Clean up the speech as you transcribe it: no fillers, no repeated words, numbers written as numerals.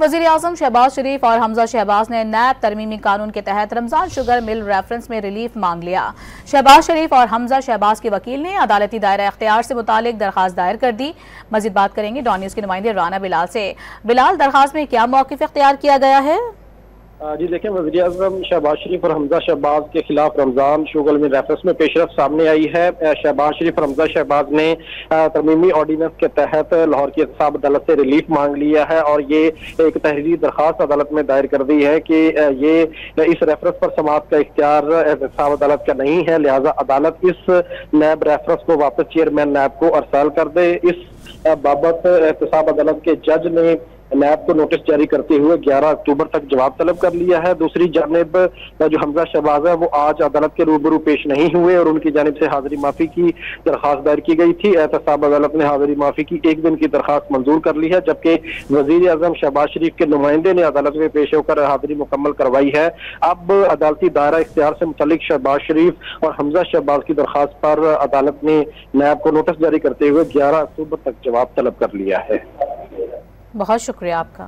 वज़ीर-ए-आज़म शहबाज शरीफ और हमजा शहबाज ने नैब तरमीमी कानून के तहत रमजान शुगर मिल रेफरेंस में रिलीफ मांग लिया। शहबाज शरीफ और हमजा शहबाज के वकील ने अदालती दायरा इख्तियार से मुतालिक दरखास्त दायर कर दी। मज़ीद बात करेंगे डॉन न्यूज़ के नुमाइंदे राना बिलाल से। बिलाल, दरखास्त में क्या मौक़िफ़ इख्तियार किया गया है? जी देखिए, वज़ीर-ए-आज़म शहबाज शरीफ और हमजा शहबाज के खिलाफ रमजान शुगर मिल रेफरेंस में पेशरफ सामने आई है। शहबाज शरीफ और हमजा शहबाज ने तरमीमी ऑर्डिनेंस के तहत लाहौर की एहतसाब अदालत से रिलीफ मांग लिया है और ये एक तहरीरी दरखास्त अदालत में दायर कर दी है कि ये इस रेफरेंस पर समाअत का इख्तियार एहतसाब अदालत का नहीं है, लिहाजा अदालत इस नैब रेफरेंस को वापस चेयरमैन नैब को अरसाल कर दे। इस बाबत एहतसाब अदालत के जज ने नैब को नोटिस जारी करते हुए 11 अक्टूबर तक जवाब तलब कर लिया है। दूसरी जानिब जो हमजा शहबाज है वो आज अदालत के रूबरू पेश नहीं हुए और उनकी जानिब से हाजिरी माफी की दरखास्त दायर की गई थी। एहतसाब अदालत ने हाजिरी माफी की 1 दिन की दरखास्त मंजूर कर ली है, जबकि वज़ीर-ए-आज़म शहबाज शरीफ के नुमाइंदे ने अदालत में पेश होकर हाजिरी मुकम्मल करवाई है। अब अदालती दायरा इख्तियार से मुतल्लिक शहबाज शरीफ और हमजा शहबाज की दरखास्त पर अदालत ने नैब को नोटिस जारी करते हुए 11 अक्टूबर तक जवाब तलब कर लिया है। बहुत शुक्रिया आपका।